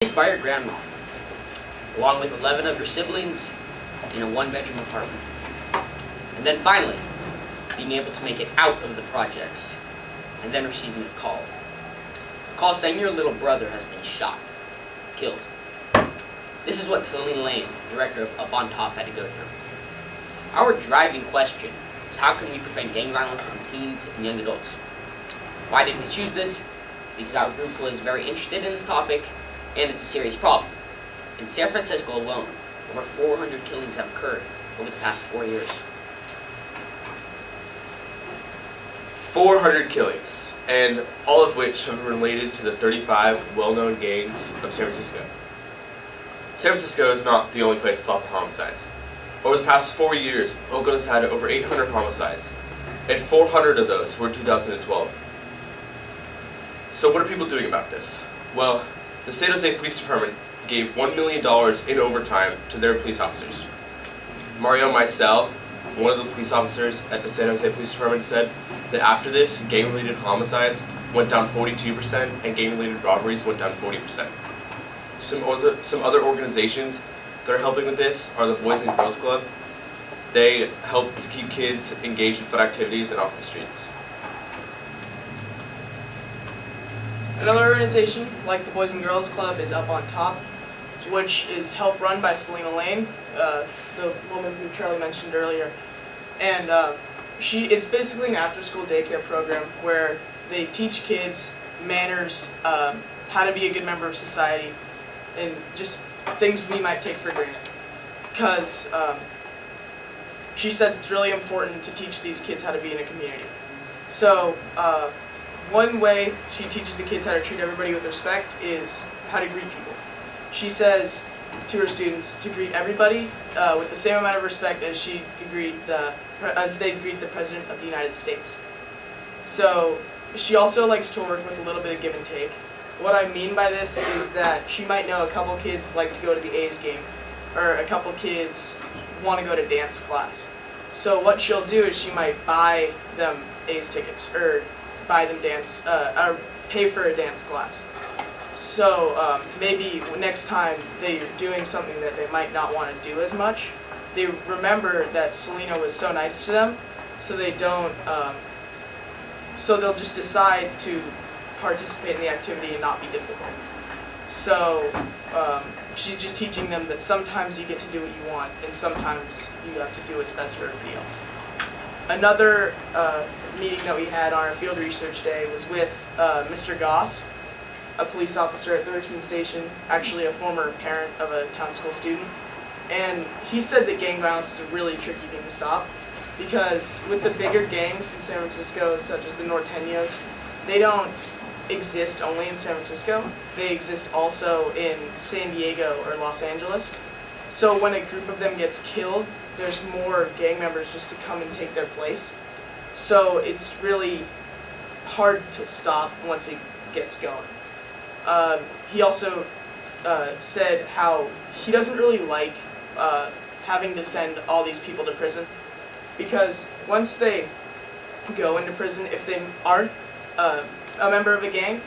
Raised by your grandma, along with 11 of your siblings in a one-bedroom apartment. And then finally, being able to make it out of the projects, and then receiving a call. A call saying your little brother has been shot, killed. This is what Selena Lane, director of Up on Top, had to go through. Our driving question is, how can we prevent gang violence in teens and young adults? Why did we choose this? Because our group was very interested in this topic, and it's a serious problem. In San Francisco alone, over 400 killings have occurred over the past 4 years. 400 killings, and all of which have been related to the 35 well-known gangs of San Francisco. San Francisco is not the only place with lots of homicides. Over the past 4 years, Oakland has had over 800 homicides, and 400 of those were in 2012. So what are people doing about this? Well, the San Jose Police Department gave $1 million in overtime to their police officers. Mario Maisel, one of the police officers at the San Jose Police Department, said that after this, gang-related homicides went down 42% and gang-related robberies went down 40%. Some other organizations that are helping with this are the Boys and Girls Club. They help to keep kids engaged in fun activities and off the streets. Another organization, like the Boys and Girls Club, is Up on Top, which is helped run by Selena Lane, the woman who Charlie mentioned earlier. And it's basically an after-school daycare program where they teach kids manners, how to be a good member of society, and just things we might take for granted. Because she says it's really important to teach these kids how to be in a community. So one way she teaches the kids how to treat everybody with respect is how to greet people. She says to her students to greet everybody with the same amount of respect as they greet the President of the United States. So she also likes to work with a little bit of give and take. What I mean by this is that she might know a couple kids like to go to the A's game, or a couple kids want to go to dance class. So what she'll do is she might buy them A's tickets, or buy them dance, or pay for a dance class. So maybe next time they're doing something that they might not want to do as much, they remember that Selena was so nice to them, so they don't. So they'll just decide to participate in the activity and not be difficult. So she's just teaching them that sometimes you get to do what you want, and sometimes you have to do what's best for everybody else. Another meeting that we had on our field research day was with Mr. Goss, a police officer at the Richmond station, actually a former parent of a town school student. And he said that gang violence is a really tricky thing to stop, because with the bigger gangs in San Francisco, such as the Norteños, they don't exist only in San Francisco. They exist also in San Diego or Los Angeles. So when a group of them gets killed, there's more gang members just to come and take their place. So it's really hard to stop once it gets going. He also said how he doesn't really like having to send all these people to prison, because once they go into prison, if they aren't a member of a gang,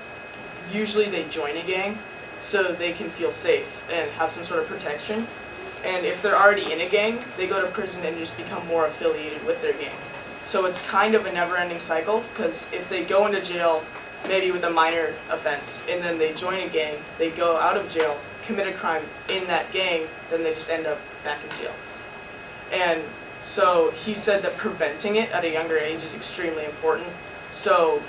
usually they join a gang so they can feel safe and have some sort of protection. And if they're already in a gang, they go to prison and just become more affiliated with their gang. So it's kind of a never-ending cycle, because if they go into jail, maybe with a minor offense, and then they join a gang, they go out of jail, commit a crime in that gang, then they just end up back in jail. And so he said that preventing it at a younger age is extremely important. So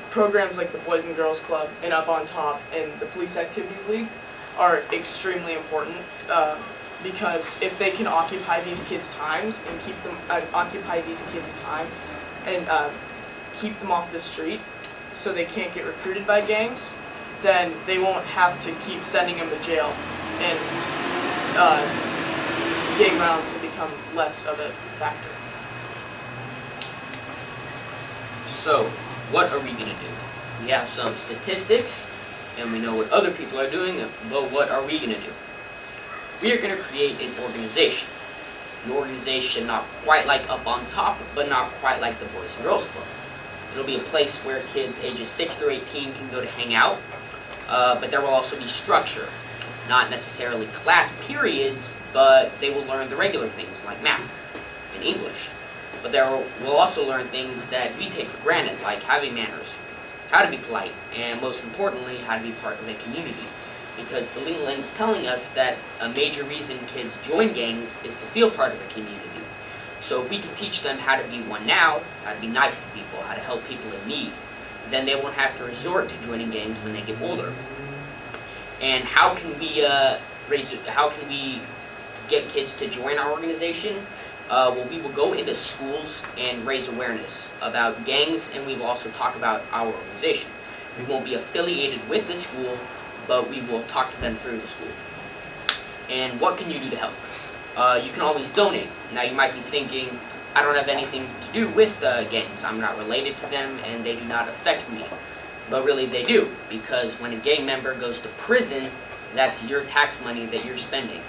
programs like the Boys and Girls Club and Up on Top and the Police Activities League are extremely important, because if they can occupy these kids' times and keep them keep them off the street, so they can't get recruited by gangs, then they won't have to keep sending them to jail, and gang violence will become less of a factor. So, what are we going to do? We have some statistics, and we know what other people are doing, but what are we going to do? We are going to create an organization. An organization not quite like Up on Top, but not quite like the Boys and Girls Club. It'll be a place where kids ages 6 through 18 can go to hang out. but there will also be structure. Not necessarily class periods, but they will learn the regular things like math and English. But they will also learn things that we take for granted, like having manners, how to be polite, and most importantly, how to be part of a community. Because Selena Lane is telling us that a major reason kids join gangs is to feel part of a community. So if we can teach them how to be one now, how to be nice to people, how to help people in need, then they won't have to resort to joining gangs when they get older. And how can we get kids to join our organization? Well, we will go into schools and raise awareness about gangs, and we will also talk about our organization. We won't be affiliated with the school, but we will talk to them through the school. And what can you do to help? You can always donate. Now you might be thinking, I don't have anything to do with gangs. I'm not related to them, and they do not affect me. But really they do, because when a gang member goes to prison, that's your tax money that you're spending.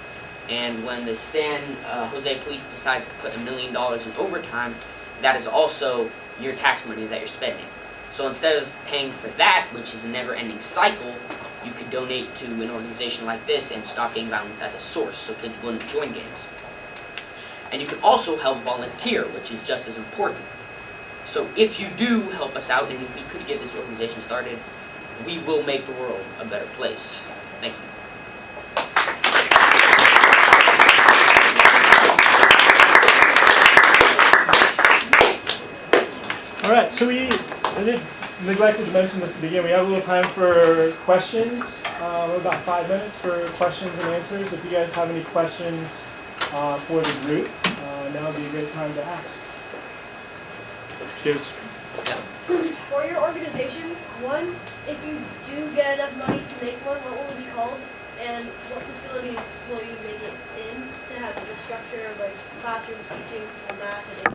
And when the San Jose police decides to put $1 million in overtime, that is also your tax money that you're spending. So instead of paying for that, which is a never-ending cycle, you could donate to an organization like this and stop gang violence at the source, so kids wouldn't join gangs. And you can also help volunteer, which is just as important. So if you do help us out, and if we could get this organization started, we will make the world a better place. Thank you. All right, so I did neglected to mention this at the beginning. We have a little time for questions. About 5 minutes for questions and answers. If you guys have any questions for the group, now would be a great time to ask. Cheers. For your organization, one, if you do get enough money to make one, what will it be called? And what facilities will you make it in to have the structure, like classrooms, teaching, math, and